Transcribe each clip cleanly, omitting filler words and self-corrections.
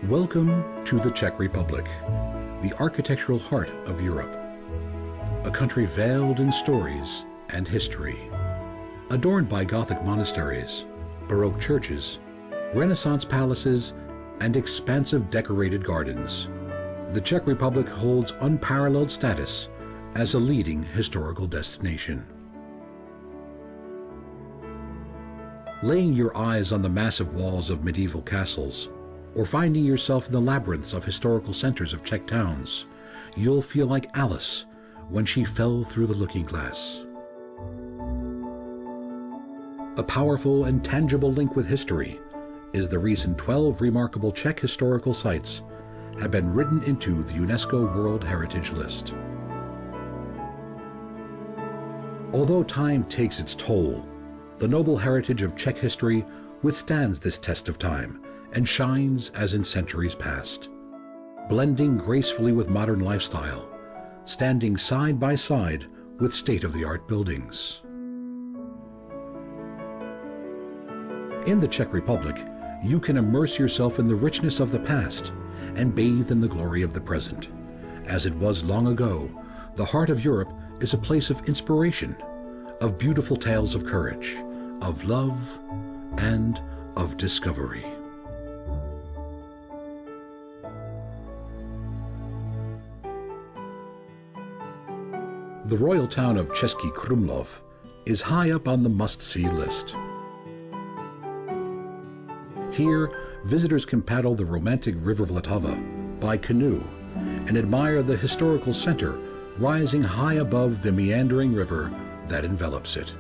Welcome to the Czech Republic, the architectural heart of Europe. A country veiled in stories and history, adorned by Gothic monasteries, Baroque churches, Renaissance palaces, and expansive decorated gardens. The Czech Republic holds unparalleled status as a leading historical destination. Laying your eyes on the massive walls of medieval castles, or finding yourself in the labyrinths of historical centers of Czech towns, you'll feel like Alice when she fell through the looking glass. A powerful and tangible link with history is the reason 12 remarkable Czech historical sites have been written into the UNESCO World Heritage List. Although time takes its toll, the noble heritage of Czech history withstands this test of time and shines as in centuries past, blending gracefully with modern lifestyle, standing side by side with state-of-the-art buildings. In the Czech Republic, you can immerse yourself in the richness of the past and bathe in the glory of the present. As it was long ago, the heart of Europe is a place of inspiration, of beautiful tales of courage, of love, and of discovery. The royal town of Český Krumlov is high up on the must-see list. Here, visitors can paddle the romantic river Vltava by canoe and admire the historical center rising high above the meandering river that envelops it.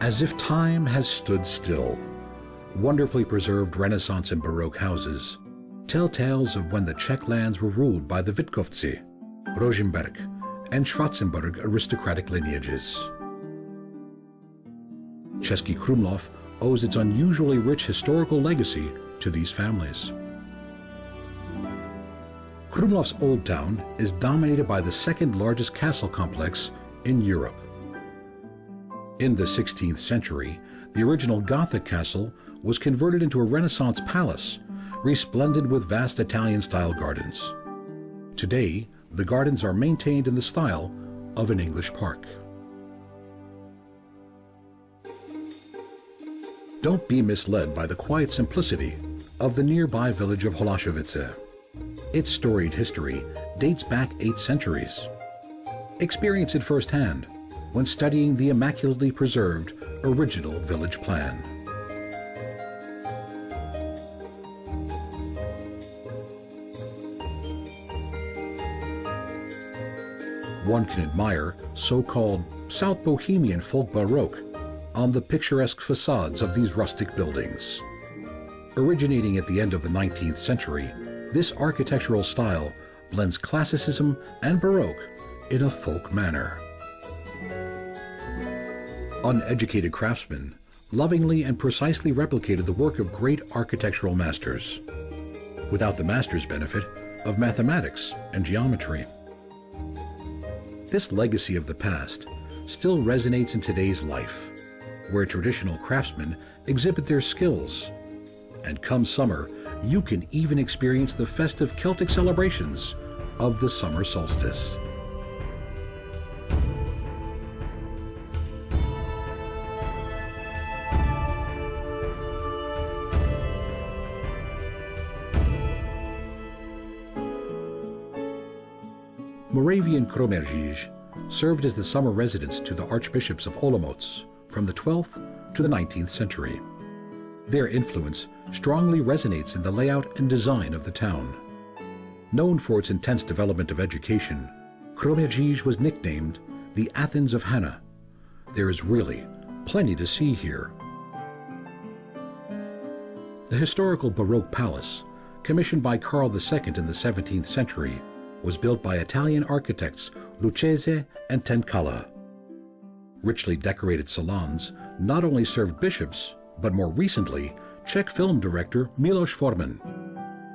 As if time has stood still, wonderfully preserved Renaissance and Baroque houses tell tales of when the Czech lands were ruled by the Vitkovci, Rožmberk, and Schwarzenberg aristocratic lineages. Český Krumlov owes its unusually rich historical legacy to these families. Krumlov's Old Town is dominated by the second largest castle complex in Europe. In the 16th century, the original Gothic castle was converted into a Renaissance palace, resplendent with vast Italian-style gardens. Today, the gardens are maintained in the style of an English park. Don't be misled by the quiet simplicity of the nearby village of Holášovice. Its storied history dates back 8 centuries. Experience it firsthand when studying the immaculately preserved original village plan. One can admire so-called South Bohemian folk Baroque on the picturesque facades of these rustic buildings. Originating at the end of the 19th century, this architectural style blends classicism and Baroque in a folk manner. Uneducated craftsmen lovingly and precisely replicated the work of great architectural masters, without the master's benefit of mathematics and geometry. This legacy of the past still resonates in today's life, where traditional craftsmen exhibit their skills. And come summer, you can even experience the festive Celtic celebrations of the summer solstice. Moravian Kroměříž served as the summer residence to the archbishops of Olomouc from the 12th to the 19th century. Their influence strongly resonates in the layout and design of the town. Known for its intense development of education, Kroměříž was nicknamed the Athens of Hannah. There is really plenty to see here. The historical Baroque palace, commissioned by Karl II in the 17th century, was built by Italian architects Lucchese and Tencala. Richly decorated salons not only served bishops, but more recently, Czech film director Miloš Forman.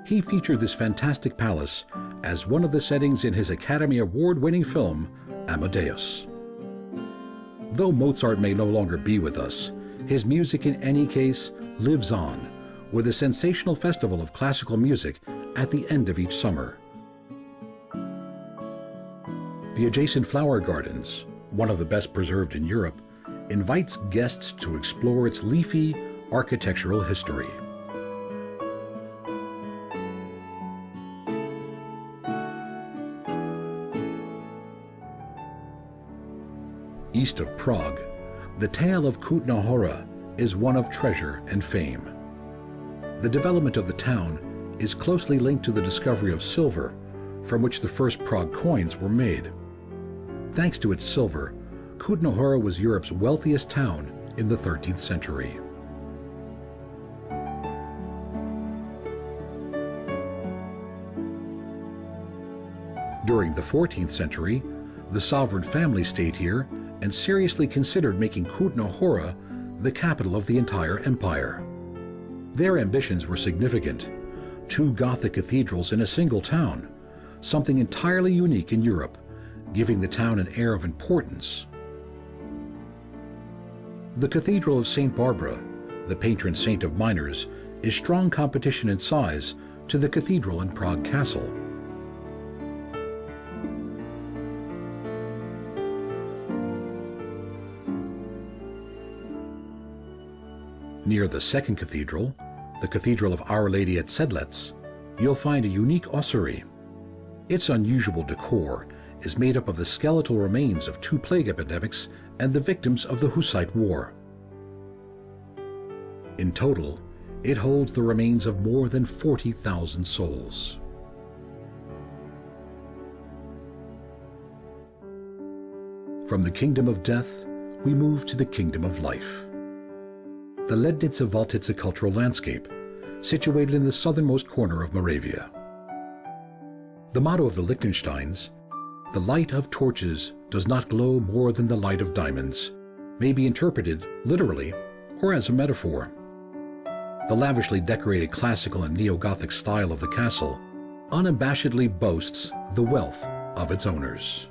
He featured this fantastic palace as one of the settings in his Academy Award-winning film, Amadeus. Though Mozart may no longer be with us, his music in any case lives on, with a sensational festival of classical music at the end of each summer. The adjacent flower gardens, one of the best preserved in Europe, invites guests to explore its leafy architectural history. East of Prague, the tale of Kutná Hora is one of treasure and fame. The development of the town is closely linked to the discovery of silver, from which the first Prague coins were made. Thanks to its silver, Kutná Hora was Europe's wealthiest town in the 13th century. During the 14th century, the sovereign family stayed here and seriously considered making Kutná Hora the capital of the entire empire. Their ambitions were significant: 2 Gothic cathedrals in a single town, something entirely unique in Europe, giving the town an air of importance. The Cathedral of St. Barbara, the patron saint of miners, is strong competition in size to the cathedral in Prague Castle. Near the second cathedral, the Cathedral of Our Lady at Sedlec, you'll find a unique ossuary. Its unusual decor is made up of the skeletal remains of 2 plague epidemics and the victims of the Hussite War. In total, it holds the remains of more than 40,000 souls. From the kingdom of death, we move to the kingdom of life. The Lednice-Valtice cultural landscape, situated in the southernmost corner of Moravia. The motto of the Liechtensteins, "The light of torches does not glow more than the light of diamonds," may be interpreted literally or as a metaphor. The lavishly decorated classical and neo-Gothic style of the castle unabashedly boasts the wealth of its owners.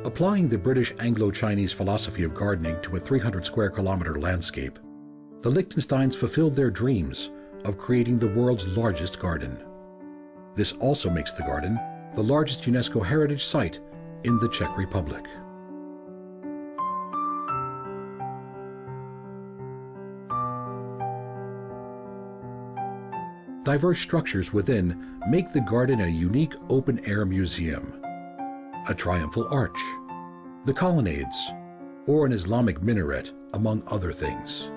Applying the British Anglo-Chinese philosophy of gardening to a 300 square kilometer landscape, the Liechtensteins fulfilled their dreams of creating the world's largest garden. This also makes the garden the largest UNESCO heritage site in the Czech Republic. Diverse structures within make the garden a unique open-air museum. A triumphal arch, the colonnades, or an Islamic minaret, among other things.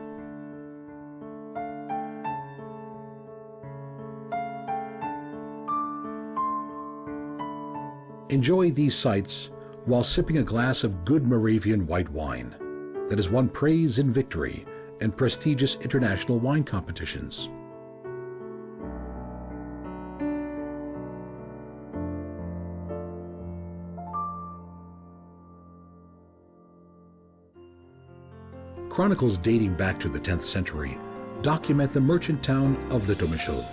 Enjoy these sights while sipping a glass of good Moravian white wine that has won praise and victory in prestigious international wine competitions. Chronicles dating back to the 10th century document the merchant town of Litomyšl.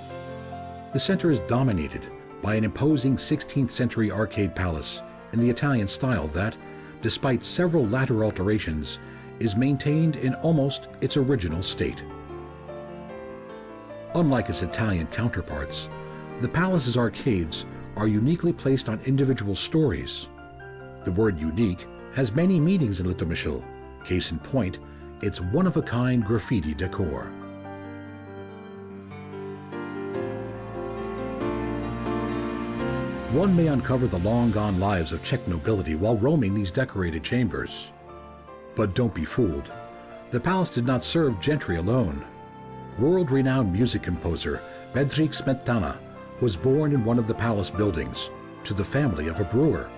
The center is dominated by an imposing 16th century arcade palace in the Italian style that, despite several latter alterations, is maintained in almost its original state. Unlike its Italian counterparts, the palace's arcades are uniquely placed on individual stories. The word unique has many meanings in Litomyšl. Case in point, its one-of-a-kind graffiti decor. One may uncover the long-gone lives of Czech nobility while roaming these decorated chambers. But don't be fooled. The palace did not serve gentry alone. World-renowned music composer Bedřich Smetana was born in one of the palace buildings to the family of a brewer.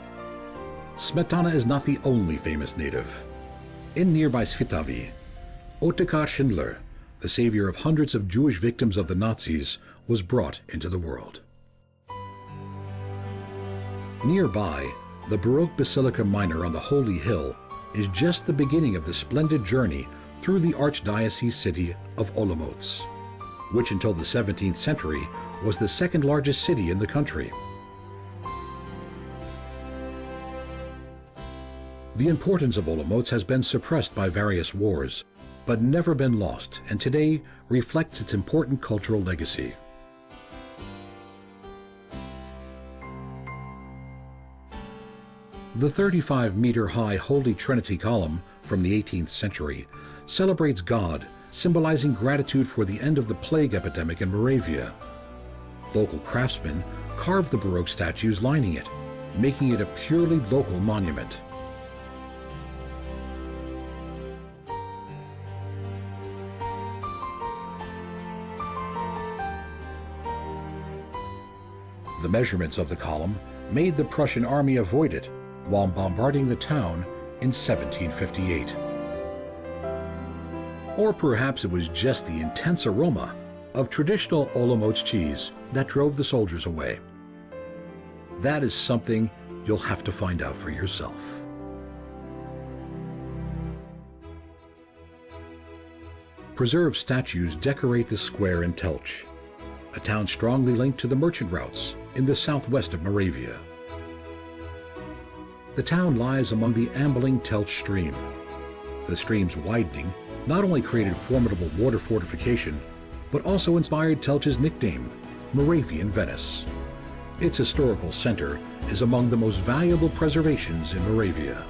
Smetana is not the only famous native. In nearby Svitavy, Otakar Schindler, the savior of hundreds of Jewish victims of the Nazis, was brought into the world. Nearby, the Baroque Basilica Minor on the Holy Hill is just the beginning of the splendid journey through the archdiocese city of Olomouc, which until the 17th century was the second largest city in the country. The importance of Olomouc has been suppressed by various wars, but never been lost, and today reflects its important cultural legacy. The 35-meter-high Holy Trinity column from the 18th century celebrates God, symbolizing gratitude for the end of the plague epidemic in Moravia. Local craftsmen carved the Baroque statues lining it, making it a purely local monument. The measurements of the column made the Prussian army avoid it while bombarding the town in 1758. Or perhaps it was just the intense aroma of traditional Olomouc cheese that drove the soldiers away. That is something you'll have to find out for yourself. Preserved statues decorate the square in Telch, a town strongly linked to the merchant routes in the southwest of Moravia. The town lies among the ambling Telch stream. The stream's widening not only created formidable water fortification, but also inspired Telch's nickname, Moravian Venice. Its historical center is among the most valuable preservations in Moravia.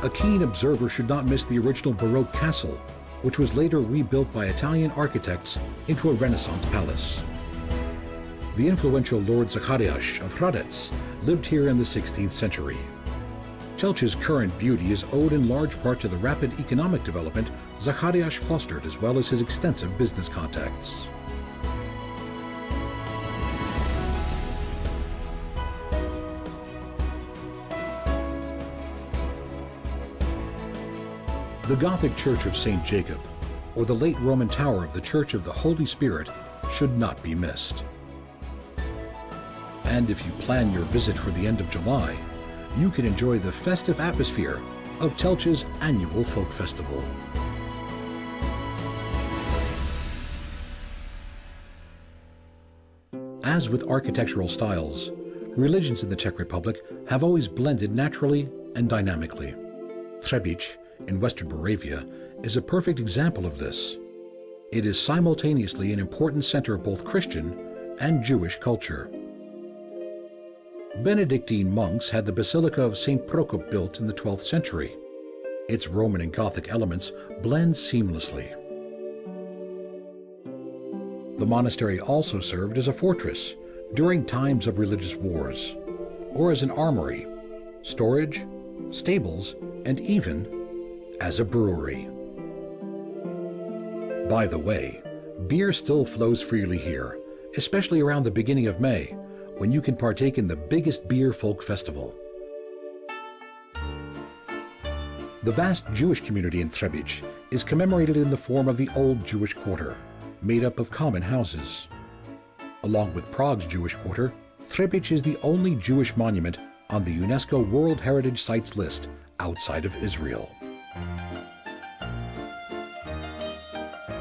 A keen observer should not miss the original Baroque castle, which was later rebuilt by Italian architects into a Renaissance palace. The influential Lord Zacharias of Hradec lived here in the 16th century. Telch's current beauty is owed in large part to the rapid economic development Zacharias fostered, as well as his extensive business contacts. The Gothic Church of St. Jacob, or the late Roman tower of the Church of the Holy Spirit, should not be missed. And if you plan your visit for the end of July, you can enjoy the festive atmosphere of Telch's annual folk festival. As with architectural styles, religions in the Czech Republic have always blended naturally and dynamically. Třebíč, in western Moravia, is a perfect example of this. It is simultaneously an important center of both Christian and Jewish culture. Benedictine monks had the Basilica of St. Prokop built in the 12th century. Its Roman and Gothic elements blend seamlessly. The monastery also served as a fortress during times of religious wars, or as an armory, storage, stables, and even as a brewery. By the way, beer still flows freely here, especially around the beginning of May, when you can partake in the biggest beer folk festival. The vast Jewish community in Třebíč is commemorated in the form of the Old Jewish Quarter, made up of common houses. Along with Prague's Jewish Quarter, Třebíč is the only Jewish monument on the UNESCO World Heritage Sites list outside of Israel.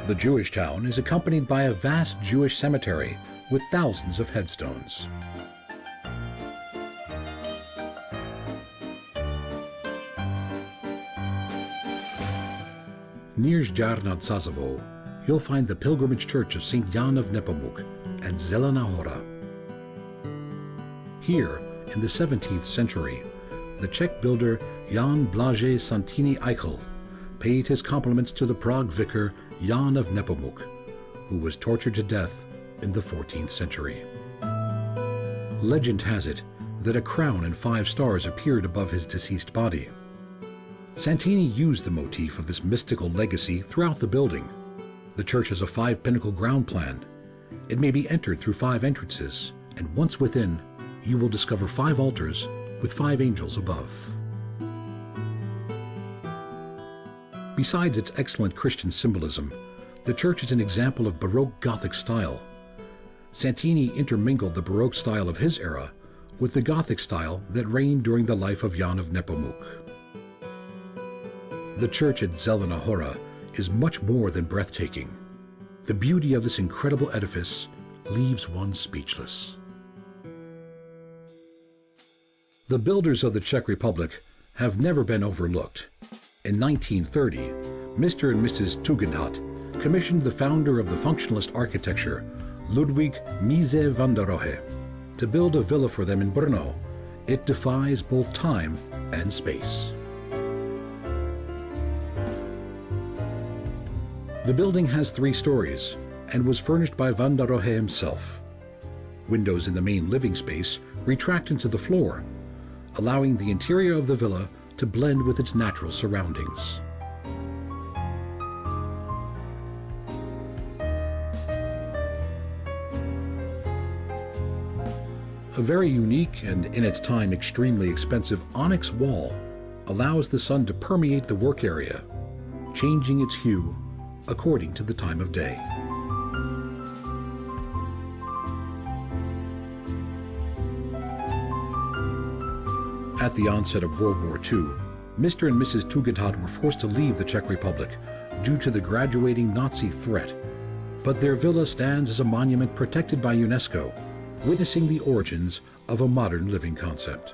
The Jewish town is accompanied by a vast Jewish cemetery with thousands of headstones. Near Žďár nad Sázavou, you'll find the pilgrimage church of St. Jan of Nepomuk at Zelená Hora. Here, in the 17th century, the Czech builder Jan Blažej Santini Eichel paid his compliments to the Prague vicar Jan of Nepomuk, who was tortured to death in the 14th century. Legend has it that a crown and 5 stars appeared above his deceased body. Santini used the motif of this mystical legacy throughout the building. The church has a 5-pinnacle ground plan. It may be entered through 5 entrances, and once within, you will discover 5 altars with 5 angels above. Besides its excellent Christian symbolism, the church is an example of Baroque Gothic style. Santini intermingled the Baroque style of his era with the Gothic style that reigned during the life of Jan of Nepomuk. The church at Zelena Hora is much more than breathtaking. The beauty of this incredible edifice leaves one speechless. The builders of the Czech Republic have never been overlooked. In 1930, Mr. and Mrs. Tugendhat commissioned the founder of the functionalist architecture, Ludwig Mise van der Rohe, to build a villa for them in Brno. It defies both time and space. The building has 3 stories and was furnished by van der Rohe himself. Windows in the main living space retract into the floor, allowing the interior of the villa to blend with its natural surroundings. A very unique and, in its time, extremely expensive onyx wall allows the sun to permeate the work area, changing its hue according to the time of day. At the onset of World War II, Mr. and Mrs. Tugendhat were forced to leave the Czech Republic due to the graduating Nazi threat, but their villa stands as a monument protected by UNESCO, witnessing the origins of a modern living concept.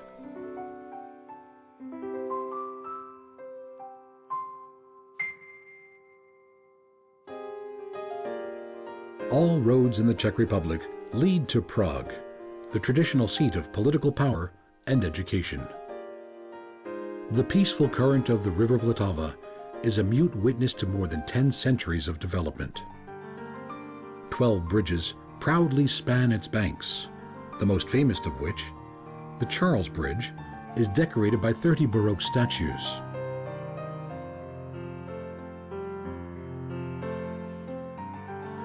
All roads in the Czech Republic lead to Prague, the traditional seat of political power and education. The peaceful current of the river Vltava is a mute witness to more than 10 centuries of development. 12 bridges proudly span its banks, the most famous of which, the Charles Bridge, is decorated by 30 Baroque statues.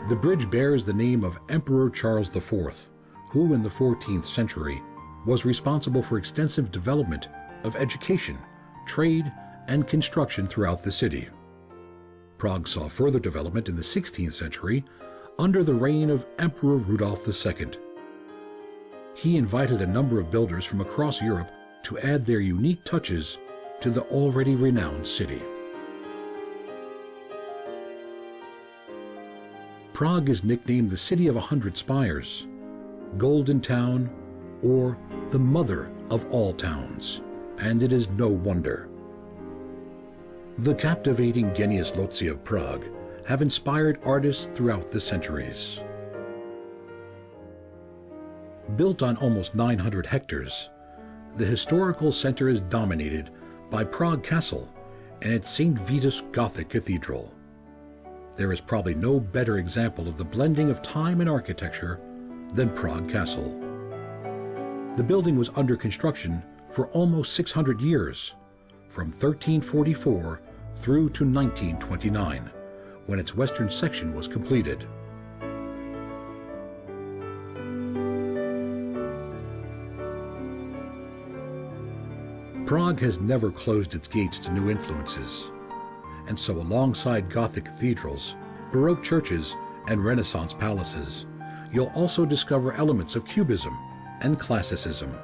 The bridge bears the name of Emperor Charles IV, who in the 14th century was responsible for extensive development of education, trade, and construction throughout the city. Prague saw further development in the 16th century under the reign of Emperor Rudolf II. He invited a number of builders from across Europe to add their unique touches to the already renowned city. Prague is nicknamed the City of 100 Spires, Golden Town, or the Mother of all towns, and it is no wonder. The captivating Genius Loci of Prague have inspired artists throughout the centuries. Built on almost 900 hectares, the historical center is dominated by Prague Castle and its St. Vitus Gothic Cathedral. There is probably no better example of the blending of time and architecture than Prague Castle. The building was under construction for almost 600 years, from 1344 through to 1929, when its western section was completed. Prague has never closed its gates to new influences, and so alongside Gothic cathedrals, Baroque churches, and Renaissance palaces, you'll also discover elements of Cubism and Classicism.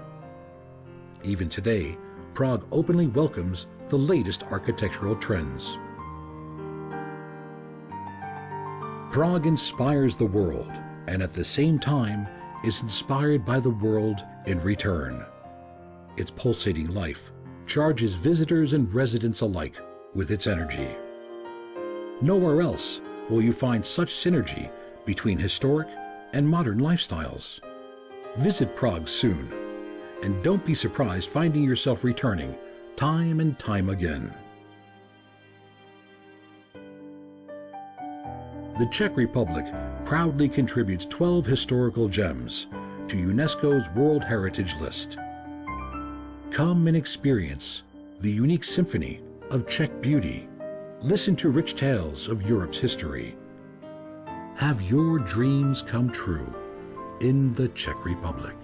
Even today, Prague openly welcomes the latest architectural trends. Prague inspires the world, and at the same time is inspired by the world in return. Its pulsating life charges visitors and residents alike with its energy. Nowhere else will you find such synergy between historic and modern lifestyles. Visit Prague soon, and don't be surprised finding yourself returning time and time again. The Czech Republic proudly contributes 12 historical gems to UNESCO's World Heritage List. Come and experience the unique symphony of Czech beauty. Listen to rich tales of Europe's history. Have your dreams come true in the Czech Republic.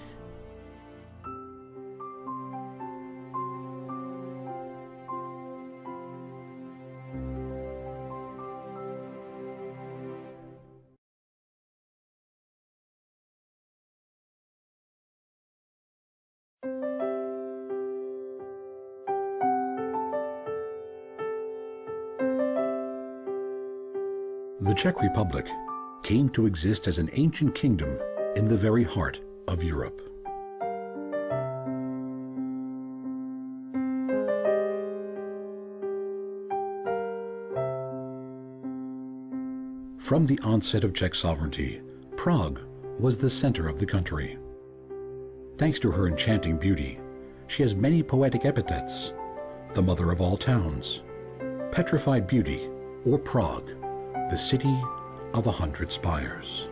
Czech Republic came to exist as an ancient kingdom in the very heart of Europe. From the onset of Czech sovereignty, Prague was the center of the country. Thanks to her enchanting beauty, she has many poetic epithets: the mother of all towns, petrified beauty, or Prague, the city of 100 spires.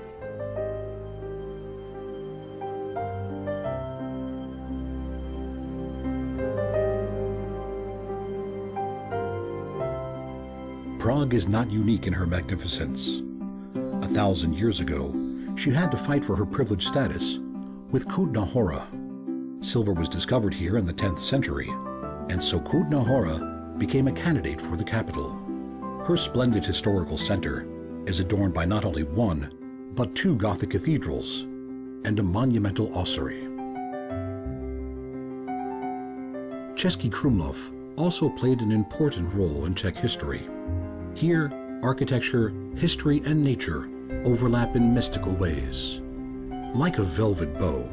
Prague is not unique in her magnificence. 1,000 years ago, she had to fight for her privileged status with Kutná Hora. Silver was discovered here in the 10th century, and so Kutná Hora became a candidate for the capital. Her splendid historical center is adorned by not only one, but 2 Gothic cathedrals and a monumental ossuary. Český Krumlov also played an important role in Czech history. Here, architecture, history, and nature overlap in mystical ways. Like a velvet bow,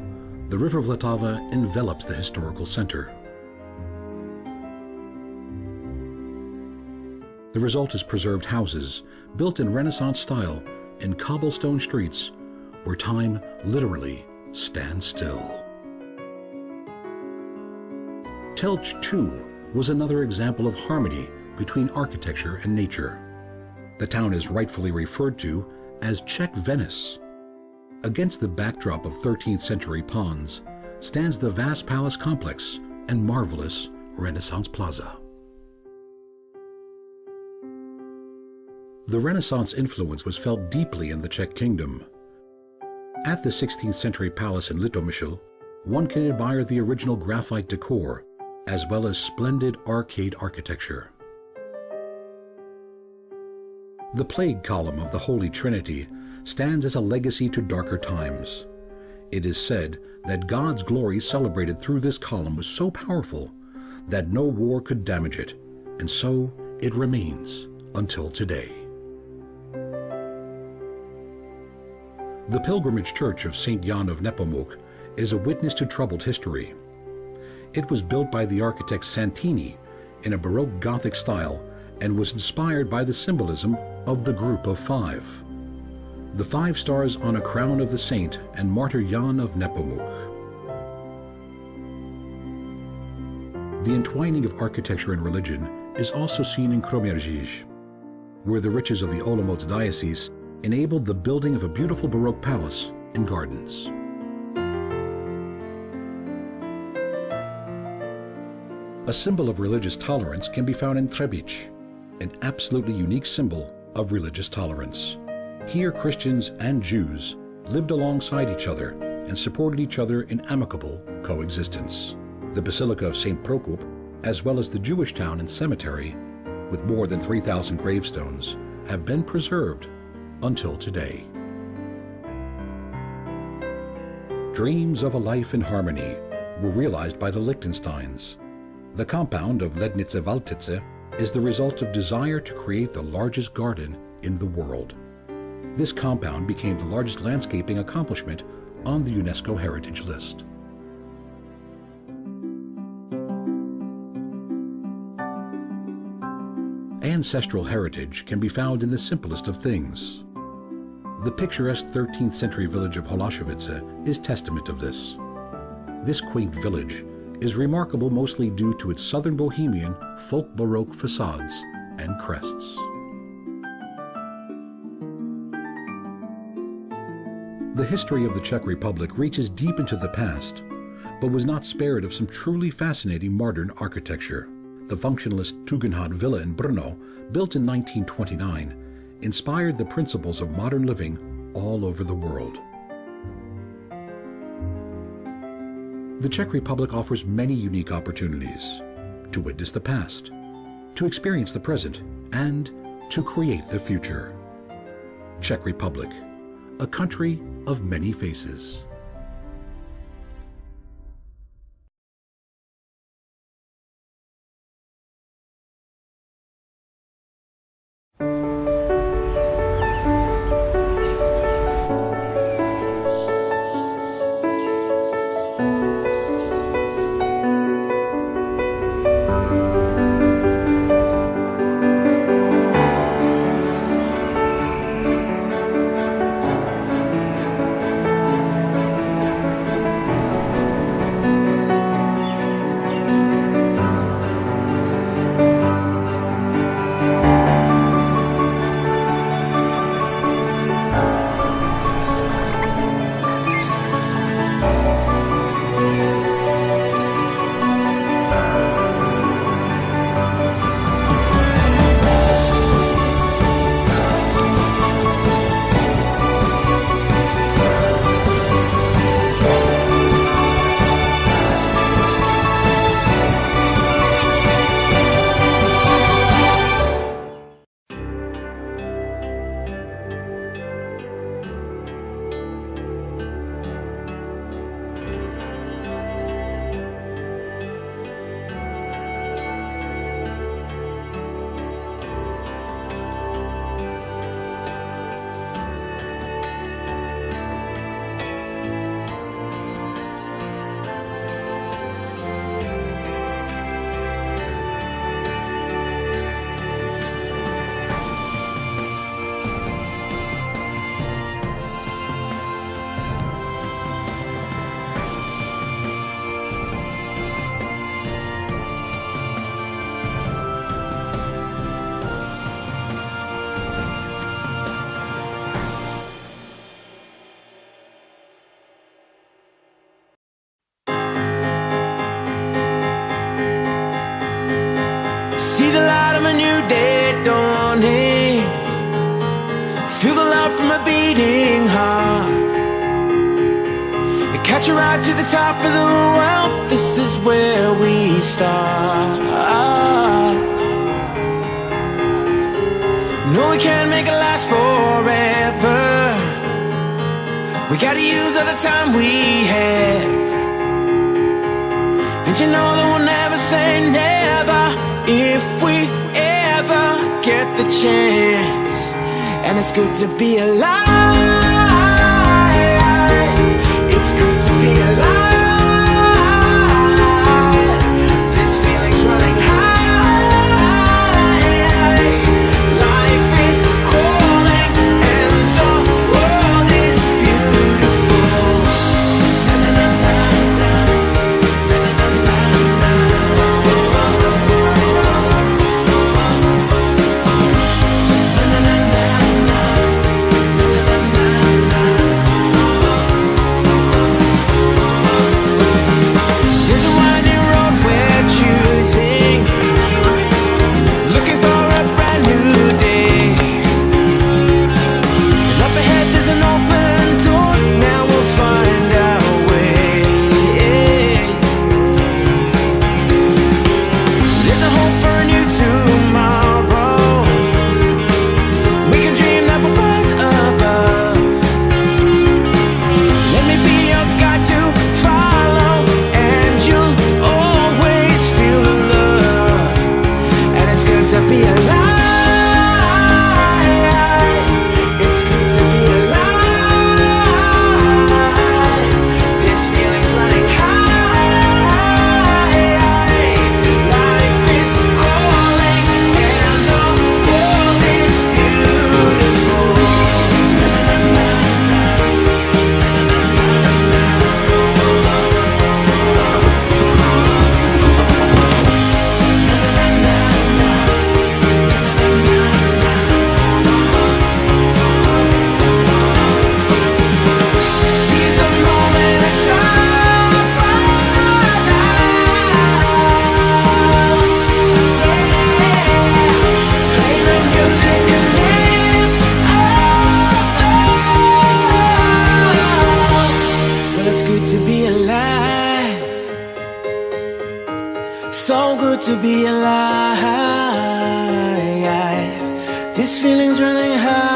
the river Vltava envelops the historical center. The result is preserved houses built in Renaissance style in cobblestone streets where time literally stands still. Telč, too, was another example of harmony between architecture and nature. The town is rightfully referred to as Czech Venice. Against the backdrop of 13th century ponds stands the vast palace complex and marvelous Renaissance Plaza. The Renaissance influence was felt deeply in the Czech kingdom. At the 16th century palace in Litomyšl, one can admire the original graphite decor as well as splendid arcade architecture. The plague column of the Holy Trinity stands as a legacy to darker times. It is said that God's glory celebrated through this column was so powerful that no war could damage it, and so it remains until today. The pilgrimage church of St. Jan of Nepomuk is a witness to troubled history. It was built by the architect Santini in a Baroque Gothic style and was inspired by the symbolism of the Group of Five, the 5 stars on a crown of the saint and martyr Jan of Nepomuk. The entwining of architecture and religion is also seen in Kroměříž, where the riches of the Olomouc diocese enabled the building of a beautiful Baroque palace and gardens. A symbol of religious tolerance can be found in Třebíč, an absolutely unique symbol of religious tolerance. Here Christians and Jews lived alongside each other and supported each other in amicable coexistence. The Basilica of St. Prokop, as well as the Jewish town and cemetery, with more than 3,000 gravestones, have been preserved until today. Dreams of a life in harmony were realized by the Liechtensteins. The compound of Lednice Valtice is the result of desire to create the largest garden in the world. This compound became the largest landscaping accomplishment on the UNESCO Heritage List. Ancestral heritage can be found in the simplest of things. The picturesque 13th century village of Holashovice is testament of this. This quaint village is remarkable mostly due to its southern Bohemian folk Baroque facades and crests. The history of the Czech Republic reaches deep into the past, but was not spared of some truly fascinating modern architecture. The functionalist Tugendhat Villa in Brno, built in 1929, inspired the principles of modern living all over the world. The Czech Republic offers many unique opportunities to witness the past, to experience the present, and to create the future. Czech Republic, a country of many faces. See the light of a new day dawning. Feel the love from a beating heart. And catch a ride to the top of the world. This is where we start. No, we can't make it last forever. We gotta use all the time we have. And you know that we'll never say never if we ever get the chance. And it's good to be alive. It's good to be alive. This feeling's running high. Life is calling and the world is beautiful. Na na na na na. Na na na na so good to be alive. This feeling's running high.